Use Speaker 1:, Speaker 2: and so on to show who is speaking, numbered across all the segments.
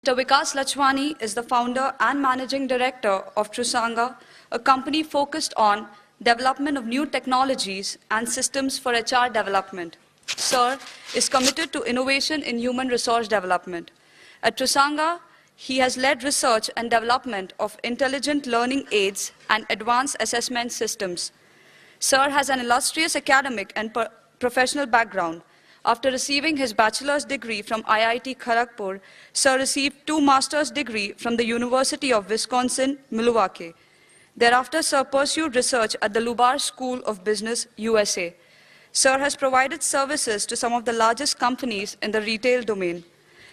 Speaker 1: Mr. Vikas Lachwani is the founder and managing director of Trusanga, a company focused on development of new technologies and systems for HR development. Sir is committed to innovation in human resource development. At Trusanga, he has led research and development of intelligent learning aids and advanced assessment systems. Sir has an illustrious academic and professional background. After receiving his bachelor's degree from IIT Kharagpur, Sir received 2 master's degree from the University of Wisconsin-Milwaukee. Thereafter, Sir pursued research at the Lubar School of Business, USA. Sir has provided services to some of the largest companies in the retail domain.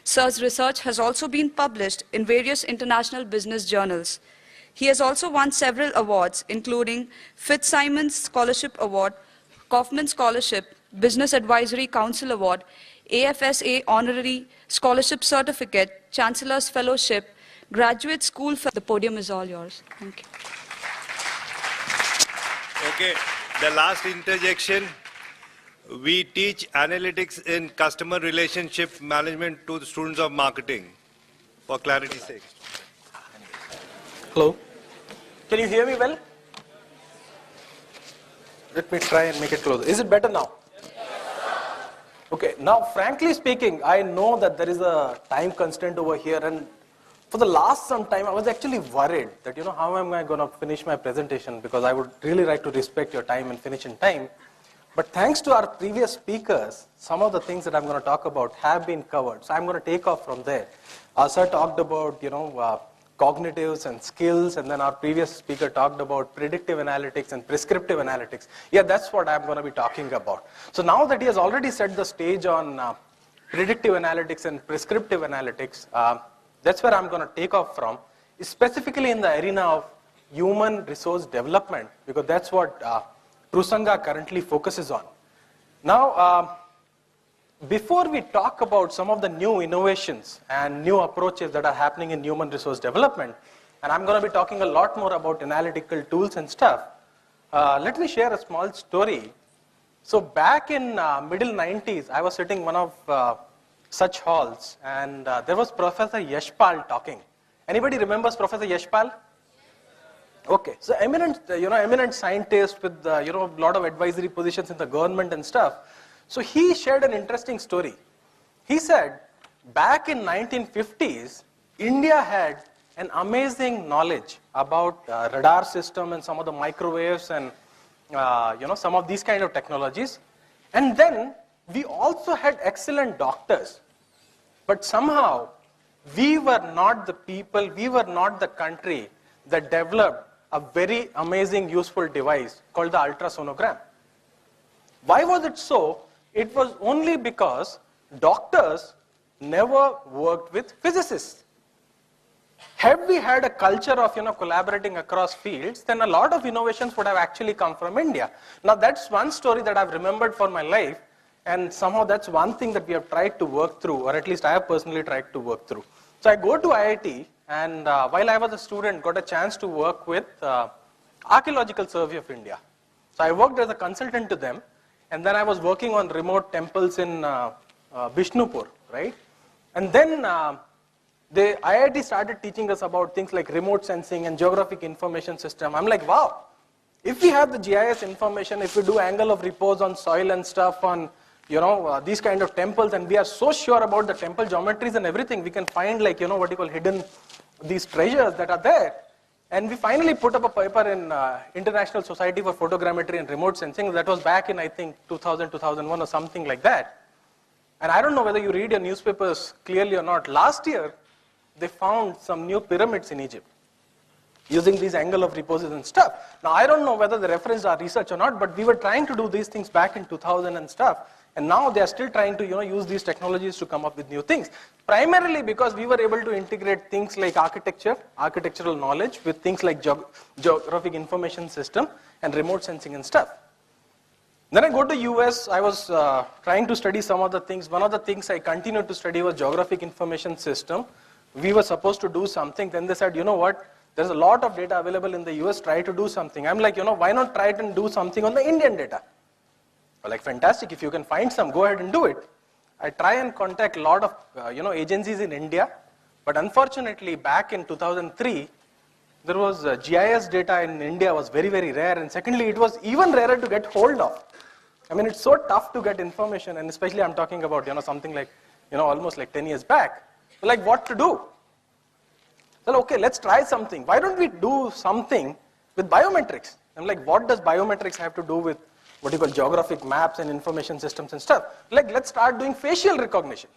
Speaker 1: Sir's research has also been published in various international business journals. He has also won several awards, including Fitzsimons Scholarship Award, Kaufman Scholarship, Business Advisory Council Award, AFSA Honorary Scholarship Certificate, Chancellor's Fellowship, Graduate School. The podium is all yours. Thank you.
Speaker 2: Okay, the last interjection. We teach analytics in customer relationship management to the students of marketing, for clarity's sake.
Speaker 3: Hello. Can you hear me well? Let me try and make it closer. Is it better now? Okay, now frankly speaking, I know that there is a time constraint over here, and for the last some time I was actually worried that, how am I going to finish my presentation, because I would really like to respect your time and finish in time. But thanks to our previous speakers, some of the things that I'm going to talk about have been covered. So I'm going to take off from there. Sir talked about, cognitives and skills, and then our previous speaker talked about predictive analytics and prescriptive analytics. Yeah, that's what I'm going to be talking about. So now that he has already set the stage on predictive analytics and prescriptive analytics, that's where I'm going to take off from, specifically in the arena of human resource development, because that's what Trusanga currently focuses on. Now, before we talk about some of the new innovations and new approaches that are happening in human resource development, and I'm going to be talking a lot more about analytical tools and stuff, let me share a small story. So back in middle 90s, I was sitting in one of such halls, and there was Professor Yashpal talking. Anybody remembers Professor Yashpal? Okay, so eminent scientist with a lot of advisory positions in the government and stuff. So he shared an interesting story. He said, back in 1950s, India had an amazing knowledge about radar system and some of the microwaves and some of these kind of technologies. And then we also had excellent doctors. But somehow we were not the people, we were not the country that developed a very amazing useful device called the ultrasonogram. Why was it so? It was only because doctors never worked with physicists. Had we had a culture of collaborating across fields, then a lot of innovations would have actually come from India. Now that's one story that I've remembered for my life, and somehow that's one thing that we have tried to work through, or at least I have personally tried to work through. So I go to IIT, and while I was a student, got a chance to work with Archaeological Survey of India. So I worked as a consultant to them, and then I was working on remote temples in Bishnupur, right? And then the IIT started teaching us about things like remote sensing and geographic information system. I'm like, wow, if we have the GIS information, if we do angle of repose on soil and stuff on these kind of temples, and we are so sure about the temple geometries and everything, we can find what you call hidden, these treasures that are there. And we finally put up a paper in International Society for Photogrammetry and Remote Sensing. That was back in, I think, 2000, 2001 or something like that. And I don't know whether you read your newspapers clearly or not. Last year, they found some new pyramids in Egypt using these angle of reposes and stuff. Now, I don't know whether they referenced our research or not, but we were trying to do these things back in 2000 and stuff. And now they are still trying to use these technologies to come up with new things. Primarily because we were able to integrate things like architecture, architectural knowledge with things like geographic information system and remote sensing and stuff. Then I go to US, I was trying to study some of the things. One of the things I continued to study was geographic information system. We were supposed to do something. Then they said, you know what, there's a lot of data available in the US, try to do something. I'm like, why not try it and do something on the Indian data? Like, fantastic, if you can find some, go ahead and do it. I try and contact a lot of agencies in India, But unfortunately, back in 2003, there was GIS data in India was very, very rare. And secondly, it was even rarer to get hold of. I mean, it's so tough to get information, and especially I'm talking about, something like, almost like 10 years back. So like, what to do? So, okay, let's try something. Why don't we do something with biometrics? I'm like, what does biometrics have to do with what you call geographic maps and information systems and stuff? Like, let's start doing facial recognition.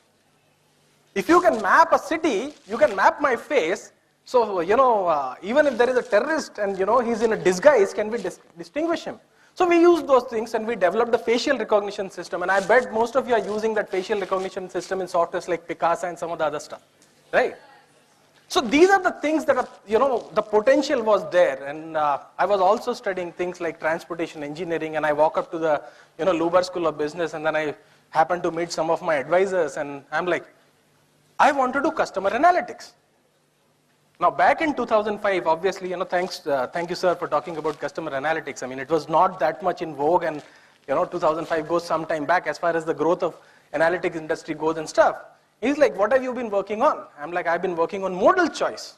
Speaker 3: If you can map a city, you can map my face. So, even if there is a terrorist and, he's in a disguise, can we distinguish him? So we used those things and we developed a facial recognition system. And I bet most of you are using that facial recognition system in softwares like Picasa and some of the other stuff, right? So these are the things that are, the potential was there. And I was also studying things like transportation engineering, and I walk up to the, Lubar School of Business, and then I happen to meet some of my advisors, and I'm like, I want to do customer analytics. Now, back in 2005, obviously, thank you, sir, for talking about customer analytics. I mean, it was not that much in vogue, and, 2005 goes some time back as far as the growth of analytics industry goes and stuff. He's like, what have you been working on? I'm like, I've been working on modal choice.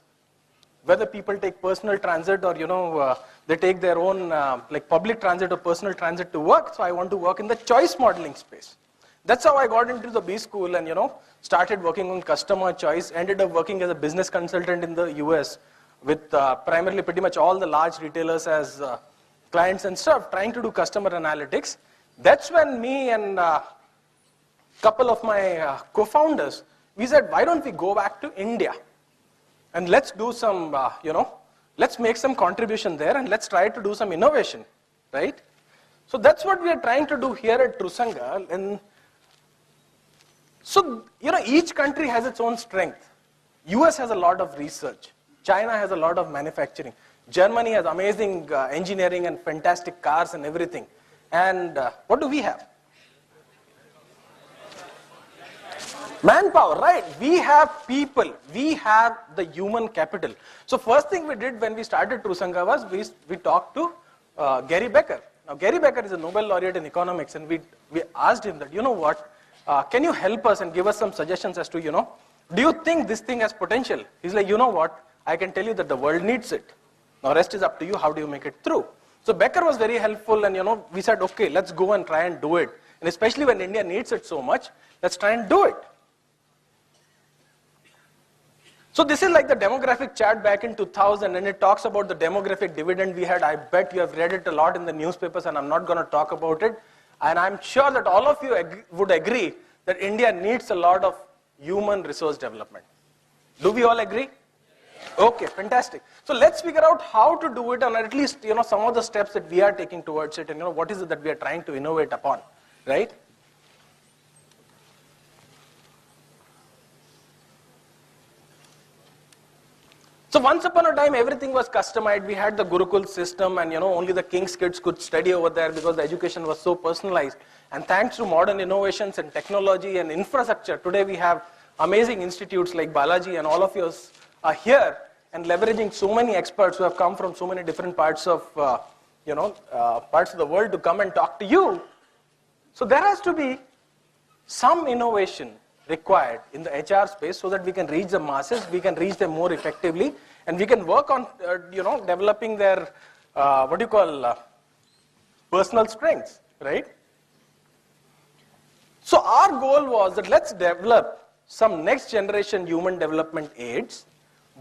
Speaker 3: Whether people take personal transit or, they take their own, like public transit or personal transit to work. So I want to work in the choice modeling space. That's how I got into the B school and, started working on customer choice, ended up working as a business consultant in the US with primarily pretty much all the large retailers as clients and stuff, trying to do customer analytics. That's when me and couple of my co-founders, we said, why don't we go back to India and let's do some, let's make some contribution there and let's try to do some innovation, right? So that's what we are trying to do here at Trusanga. And so, each country has its own strength. US has a lot of research. China has a lot of manufacturing. Germany has amazing engineering and fantastic cars and everything. And what do we have? Manpower, right? We have people. We have the human capital. So first thing we did when we started Trusanga was we talked to Gary Becker. Now Gary Becker is a Nobel laureate in economics, and we asked him that, what, can you help us and give us some suggestions as to, do you think this thing has potential? He's like, what, I can tell you that the world needs it. Now rest is up to you, how do you make it through? So Becker was very helpful, and we said, okay, let's go and try and do it. And especially when India needs it so much, let's try and do it. So this is like the demographic chart back in 2000, and it talks about the demographic dividend we had. I bet you have read it a lot in the newspapers, and I'm not going to talk about it. And I'm sure that all of you would agree that India needs a lot of human resource development. Do we all agree? Okay, fantastic. So let's figure out how to do it, and at least some of the steps that we are taking towards it, and what is it that we are trying to innovate upon, right? So once upon a time, everything was customized. We had the Gurukul system, and only the king's kids could study over there because the education was so personalized. And thanks to modern innovations and technology and infrastructure, today we have amazing institutes like Balaji, and all of you are here and leveraging so many experts who have come from so many different parts of parts of the world to come and talk to you. So there has to be some innovation required in the HR space so that we can reach the masses, we can reach them more effectively, and we can work on, developing their, personal strengths, right? So our goal was that let's develop some next generation human development aids,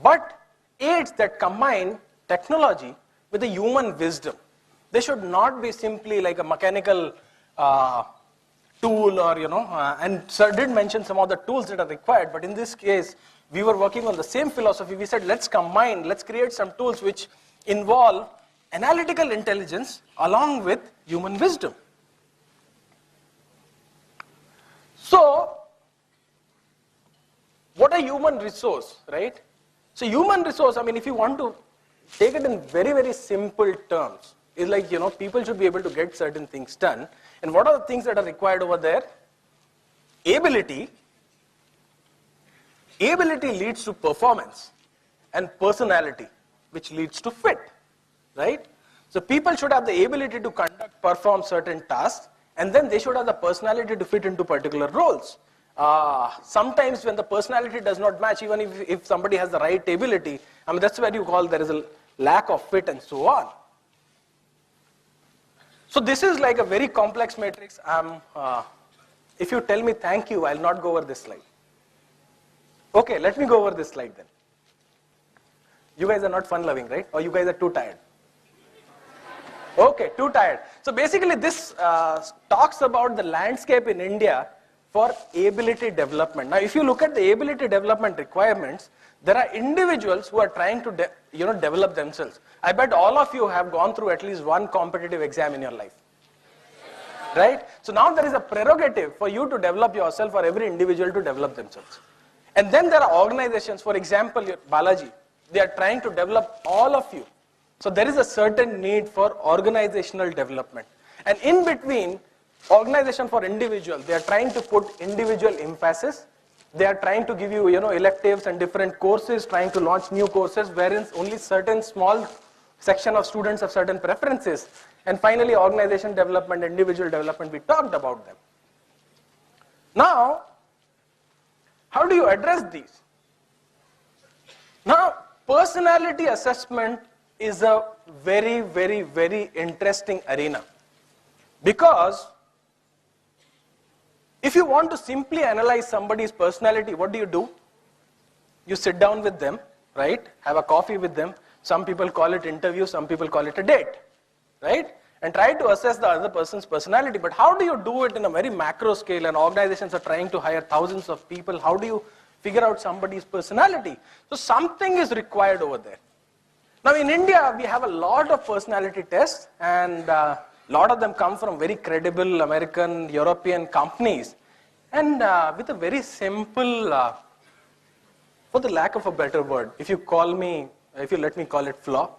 Speaker 3: but aids that combine technology with the human wisdom. They should not be simply like a mechanical tool or, and sir did mention some of the tools that are required, but in this case, we were working on the same philosophy. We said, let's combine, let's create some tools which involve analytical intelligence along with human wisdom. So, what a human resource, right? So human resource, I mean, if you want to take it in very, very simple terms, is like, people should be able to get certain things done. And what are the things that are required over there? Ability. Ability leads to performance, and personality, which leads to fit, right? So people should have the ability to perform certain tasks, and then they should have the personality to fit into particular roles. Sometimes when the personality does not match, even if somebody has the right ability, I mean, that's where you call there is a lack of fit and so on. So this is like a very complex matrix. If you tell me thank you, I'll not go over this slide. Okay, let me go over this slide then. You guys are not fun-loving, right? Or you guys are too tired? Okay, too tired. So basically this talks about the landscape in India for ability development. Now if you look at the ability development requirements, there are individuals who are trying to develop themselves. I bet all of you have gone through at least one competitive exam in your life. Right? So now there is a prerogative for you to develop yourself, for every individual to develop themselves. And then there are organizations, for example, Balaji, they are trying to develop all of you. So there is a certain need for organizational development. And in between, organization for individual, they are trying to put individual emphasis. They are trying to give you, electives and different courses, trying to launch new courses, wherein only certain small section of students have certain preferences. And finally, organization development, individual development, we talked about them. Now, how do you address these? Now, personality assessment is a very, very, very interesting arena. Because if you want to simply analyze somebody's personality, what do? You sit down with them, right? Have a coffee with them. Some people call it interview, some people call it a date, right? And try to assess the other person's personality. But how do you do it in a very macro scale, and organizations are trying to hire thousands of people? How do you figure out somebody's personality? So something is required over there. Now in India, we have a lot of personality tests, and a lot of them come from very credible American, European companies. And with a very simple, for the lack of a better word, if you let me call it flaw,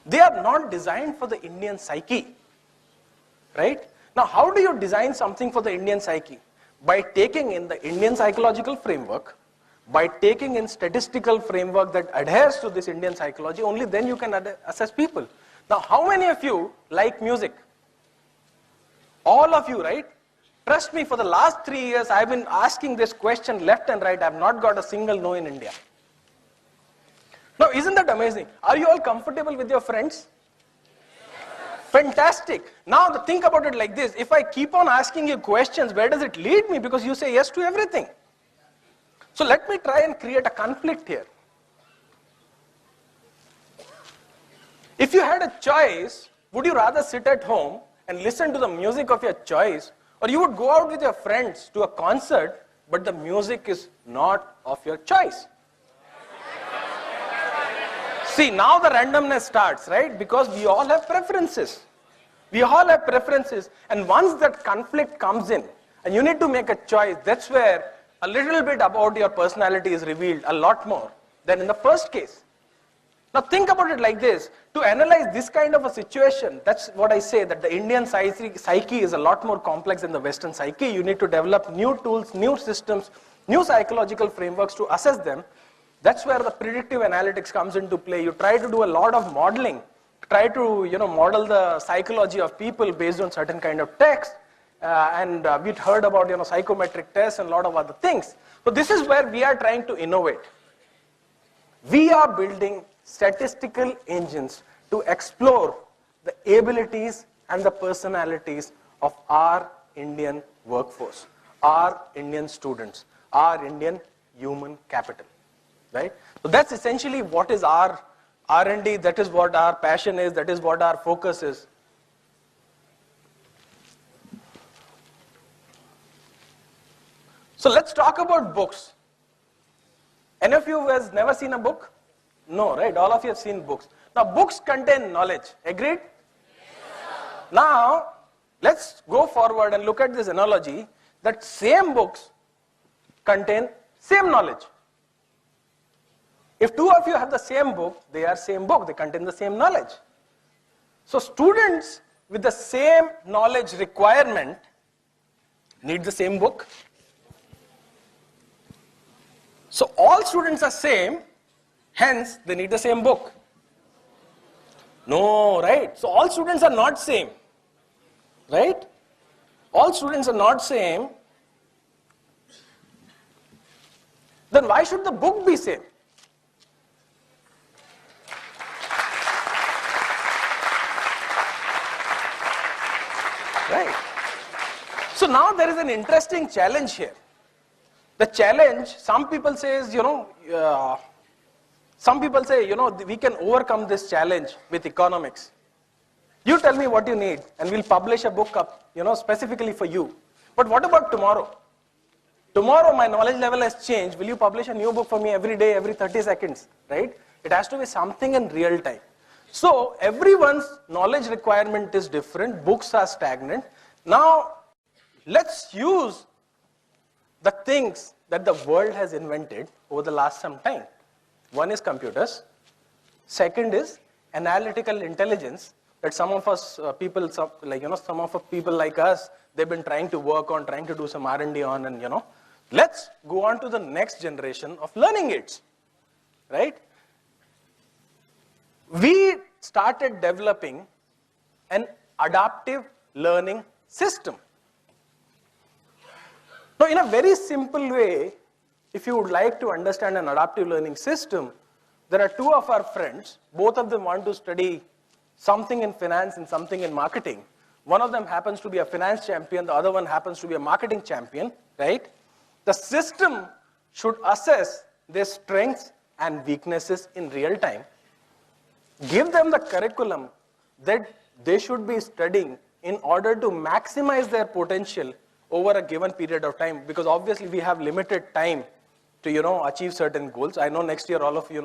Speaker 3: they are not designed for the Indian psyche, right? Now, how do you design something for the Indian psyche? By taking in the Indian psychological framework, by taking in statistical framework that adheres to this Indian psychology, only then you can assess people. Now, how many of you like music? All of you, right? Trust me, for the last 3 years, I've been asking this question left and right. I've not got a single no in India. Now, isn't that amazing? Are you all comfortable with your friends? Fantastic. Now, think about it like this. If I keep on asking you questions, where does it lead me? Because you say yes to everything. So let me try and create a conflict here. If you had a choice, would you rather sit at home and listen to the music of your choice, or you would go out with your friends to a concert, but the music is not of your choice? See, now the randomness starts, right? Because we all have preferences. We all have preferences. And once that conflict comes in, and you need to make a choice, that's where a little bit about your personality is revealed, a lot more than in the first case. Now think about it like this. To analyze this kind of a situation, that's what I say, that the Indian psyche is a lot more complex than the Western psyche. You need to develop new tools, new systems, new psychological frameworks to assess them. That's where the predictive analytics comes into play. You try to do a lot of modeling, try to model the psychology of people based on certain kind of text. And we'd heard about psychometric tests and a lot of other things. So this is where we are trying to innovate. We are building statistical engines to explore the abilities and the personalities of our Indian workforce, our Indian students, our Indian human capital, right? So that's essentially what is our R&D, that is what our passion is, that is what our focus is. So let's talk about books. Any of you has never seen a book? No, right? All of you have seen books. Now, books contain knowledge. Agreed? Yes, now, let's go forward and look at this analogy that same books contain same knowledge. If two of you have the same book, they are same book. They contain the same knowledge. So, students with the same knowledge requirement need the same book. So all students are same, hence they need the same book. No, right? So all students are not same, right? All students are not same, then why should the book be same? Right? So now there is an interesting challenge here. The challenge, some people say is, we can overcome this challenge with economics. You tell me what you need and we'll publish a book up, specifically for you. But what about tomorrow? Tomorrow my knowledge level has changed. Will you publish a new book for me every day, every 30 seconds, right? It has to be something in real time. So everyone's knowledge requirement is different. Books are stagnant. Now, let's use the things that the world has invented over the last some time. One is computers. Second is analytical intelligence that some of us people, some of us people like us, they've been trying to work on, trying to do some R&D on, and let's go on to the next generation of learning aids, right? We started developing an adaptive learning system. Now, in a very simple way, if you would like to understand an adaptive learning system, there are two of our friends. Both of them want to study something in finance and something in marketing. One of them happens to be a finance champion, the other one happens to be a marketing champion, right? The system should assess their strengths and weaknesses in real time. Give them the curriculum that they should be studying in order to maximize their potential over a given period of time, because obviously we have limited time to achieve certain goals. I know next year all of you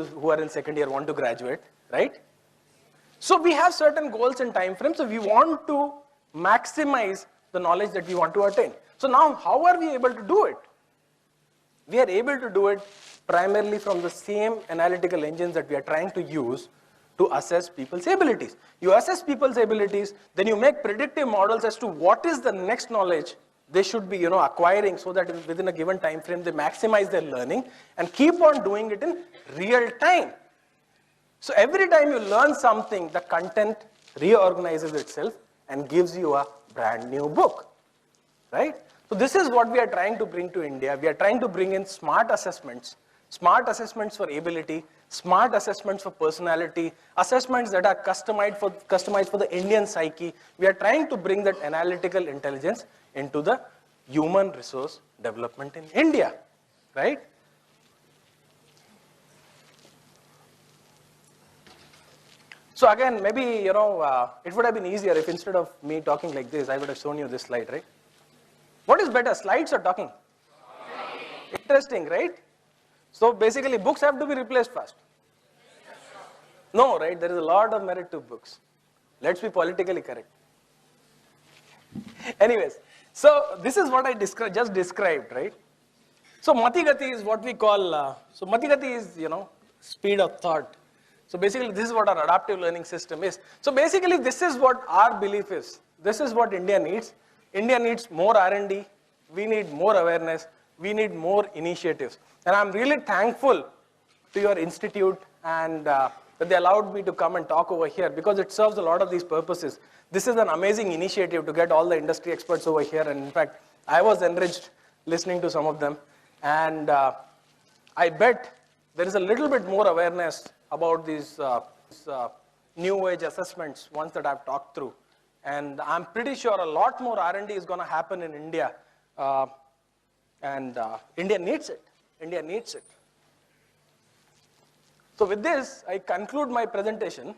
Speaker 3: who are in second year want to graduate, right? So we have certain goals and time frames, so we want to maximize the knowledge that we want to attain. So now how are we able to do it? We are able to do it primarily from the same analytical engines that we are trying to use to assess people's abilities. You assess people's abilities, then you make predictive models as to what is the next knowledge they should be acquiring, so that within a given time frame they maximize their learning and keep on doing it in real time. So every time you learn something, the content reorganizes itself and gives you a brand new book, right? So this is what we are trying to bring to India. We are trying to bring in smart assessments for ability, smart assessments for personality, assessments that are customized for the Indian psyche. We are trying to bring that analytical intelligence into the human resource development in India, right? So again, maybe, it would have been easier if instead of me talking like this, I would have shown you this slide, right? What is better, slides or talking? Interesting, right? So basically, books have to be replaced first. No, right? There is a lot of merit to books. Let's be politically correct. Anyways, so this is what I just described, right? So Matigati is what we call, Matigati is, speed of thought. So basically, this is what our adaptive learning system is. So basically, this is what our belief is. This is what India needs. India needs more R&D. We need more awareness. We need more initiatives. And I'm really thankful to your institute and that they allowed me to come and talk over here, because it serves a lot of these purposes. This is an amazing initiative to get all the industry experts over here. And in fact, I was enriched listening to some of them. And I bet there is a little bit more awareness about these new age assessments, ones that I've talked through. And I'm pretty sure a lot more R&D is going to happen in India. India needs it. India needs it. So with this, I conclude my presentation.